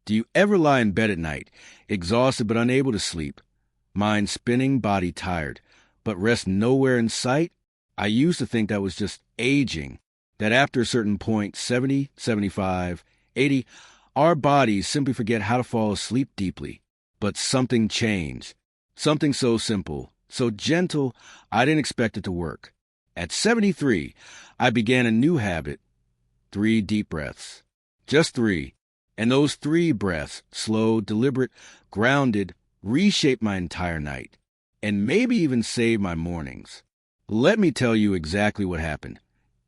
Do you ever lie in bed at night, exhausted but unable to sleep, mind spinning, body tired, but rest nowhere in sight? I used to think that was just aging, that after a certain point, 70, 75, 80, our bodies simply forget how to fall asleep deeply. But something changed. Something so simple, so gentle, I didn't expect it to work. At 73, I began a new habit: 3 deep breaths. Just 3. And those 3 breaths, slow, deliberate, grounded, reshaped my entire night, and maybe even saved my mornings. Let me tell you exactly what happened,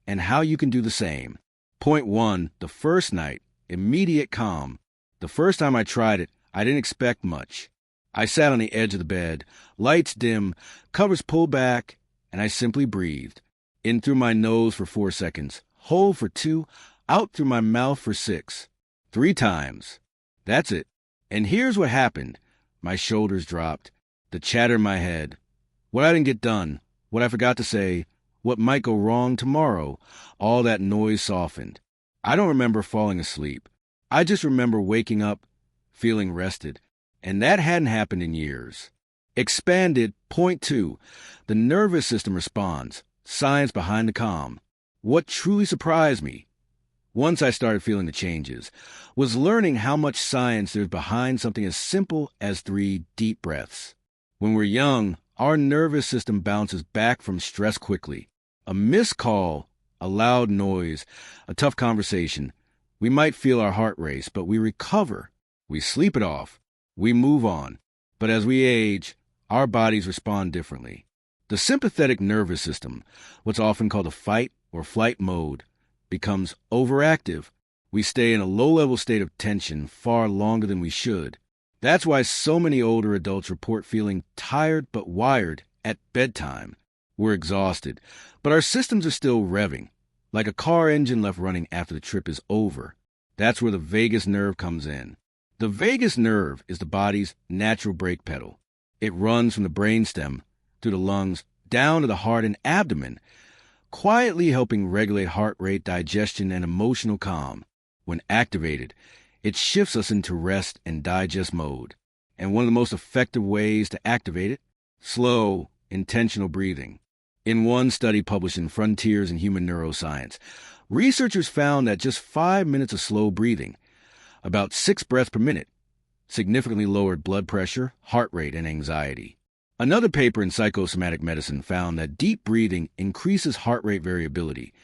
and how you can do the same. Point 1, the first night, immediate calm. The first time I tried it, I didn't expect much. I sat on the edge of the bed, lights dim, covers pulled back, and I simply breathed. In through my nose for 4 seconds, hold for 2, out through my mouth for 6. 3 times. That's it. And here's what happened. My shoulders dropped, the chatter in my head, what I didn't get done, what I forgot to say, what might go wrong tomorrow, all that noise softened. I don't remember falling asleep. I just remember waking up, feeling rested, and that hadn't happened in years. Expanded. Point 2, the nervous system responds, science behind the calm. What truly surprised me, once I started feeling the changes, was learning how much science there's behind something as simple as 3 deep breaths. When we're young, our nervous system bounces back from stress quickly. A missed call, a loud noise, a tough conversation. We might feel our heart race, but we recover. We sleep it off. We move on. But as we age, our bodies respond differently. The sympathetic nervous system, what's often called a fight or flight mode, becomes overactive. We stay in a low-level state of tension far longer than we should. That's why so many older adults report feeling tired but wired at bedtime. We're exhausted, but our systems are still revving, like a car engine left running after the trip is over. That's where the vagus nerve comes in. The vagus nerve is the body's natural brake pedal. It runs from the brainstem through the lungs down to the heart and abdomen, quietly helping regulate heart rate, digestion, and emotional calm. When activated, it shifts us into rest and digest mode. And one of the most effective ways to activate it? Slow, intentional breathing. In one study published in Frontiers in Human Neuroscience, researchers found that just 5 minutes of slow breathing, about 6 breaths per minute, significantly lowered blood pressure, heart rate, and anxiety. Another paper in Psychosomatic Medicine found that deep breathing increases heart rate variability,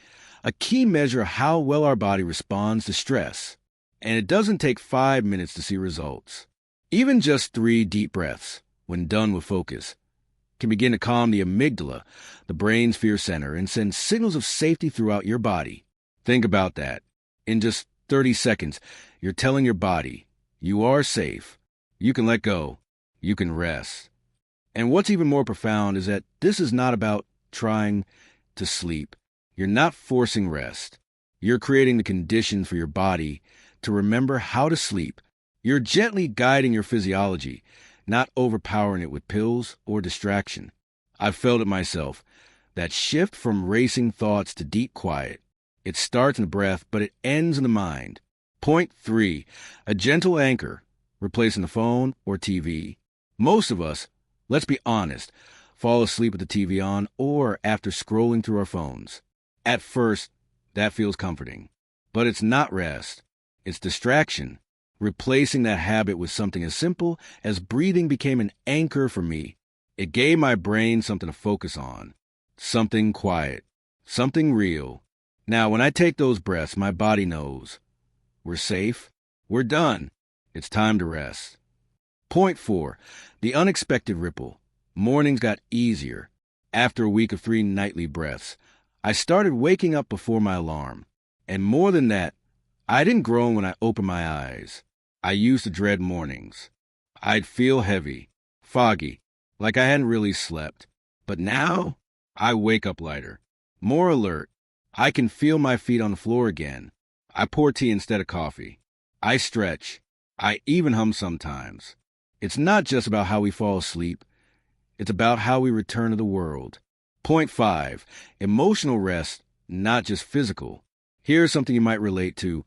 a key measure of how well our body responds to stress. And it doesn't take 5 minutes to see results. Even just 3 deep breaths, when done with focus, can begin to calm the amygdala, the brain's fear center, and send signals of safety throughout your body. Think about that. In just 30 seconds, you're telling your body, you are safe, you can let go, you can rest. And what's even more profound is that this is not about trying to sleep. You're not forcing rest. You're creating the conditions for your body to remember how to sleep. You're gently guiding your physiology, not overpowering it with pills or distraction. I've felt it myself, that shift from racing thoughts to deep quiet. It starts in the breath, but it ends in the mind. Point 3, a gentle anchor, replacing the phone or TV. Most of us, let's be honest, fall asleep with the TV on or after scrolling through our phones. At first, that feels comforting. But it's not rest. It's distraction. Replacing that habit with something as simple as breathing became an anchor for me. It gave my brain something to focus on. Something quiet. Something real. Now, when I take those breaths, my body knows. We're safe. We're done. It's time to rest. Point 4, the unexpected ripple. Mornings got easier. After a week of 3 nightly breaths, I started waking up before my alarm. And more than that, I didn't groan when I opened my eyes. I used to dread mornings. I'd feel heavy, foggy, like I hadn't really slept. But now, I wake up lighter, more alert. I can feel my feet on the floor again. I pour tea instead of coffee. I stretch. I even hum sometimes. It's not just about how we fall asleep. It's about how we return to the world. Point 5, emotional rest, not just physical. Here's something you might relate to.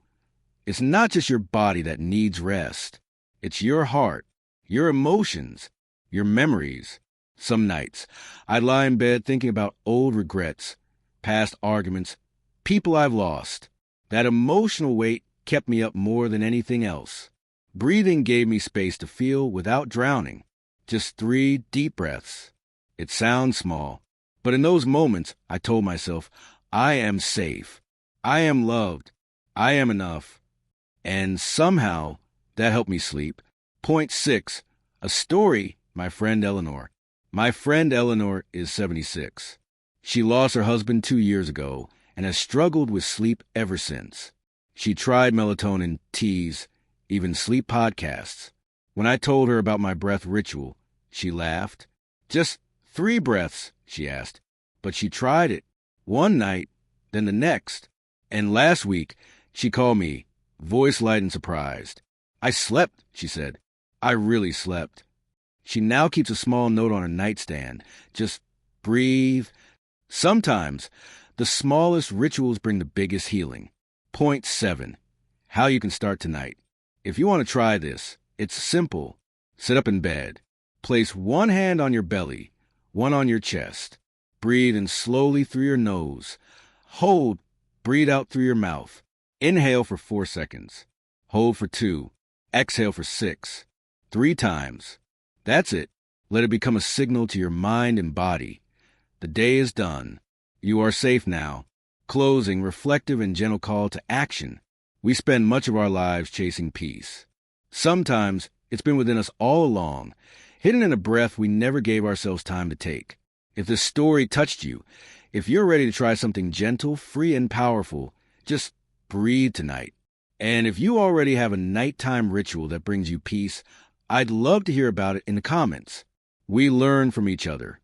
It's not just your body that needs rest. It's your heart, your emotions, your memories. Some nights, I'd lie in bed thinking about old regrets, past arguments, people I've lost. That emotional weight kept me up more than anything else. Breathing gave me space to feel without drowning. Just 3 deep breaths. It sounds small, but in those moments, I told myself, I am safe. I am loved. I am enough. And somehow, that helped me sleep. Point 6, a story, my friend Eleanor. My friend Eleanor is 76. She lost her husband 2 years ago and has struggled with sleep ever since. She tried melatonin, teas, even sleep podcasts. When I told her about my breath ritual, she laughed. Just 3 breaths, she asked. But she tried it. One night, then the next. And last week, she called me, voice light and surprised. I slept, she said. I really slept. She now keeps a small note on her nightstand. Just breathe. Sometimes, the smallest rituals bring the biggest healing. Point 7, how you can start tonight. If you want to try this, it's simple. Sit up in bed. Place one hand on your belly, one on your chest. Breathe in slowly through your nose. Hold, breathe out through your mouth. Inhale for 4 seconds. Hold for 2. Exhale for 6. 3 times. That's it. Let it become a signal to your mind and body. The day is done. You are safe now. Closing, reflective, and gentle call to action. We spend much of our lives chasing peace. Sometimes it's been within us all along, hidden in a breath we never gave ourselves time to take. If this story touched you, if you're ready to try something gentle, free, and powerful, just breathe tonight. And if you already have a nighttime ritual that brings you peace, I'd love to hear about it in the comments. We learn from each other.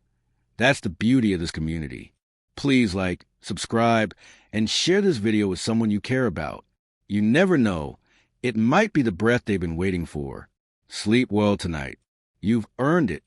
That's the beauty of this community. Please like, subscribe, and share this video with someone you care about. You never know. It might be the breath they've been waiting for. Sleep well tonight. You've earned it.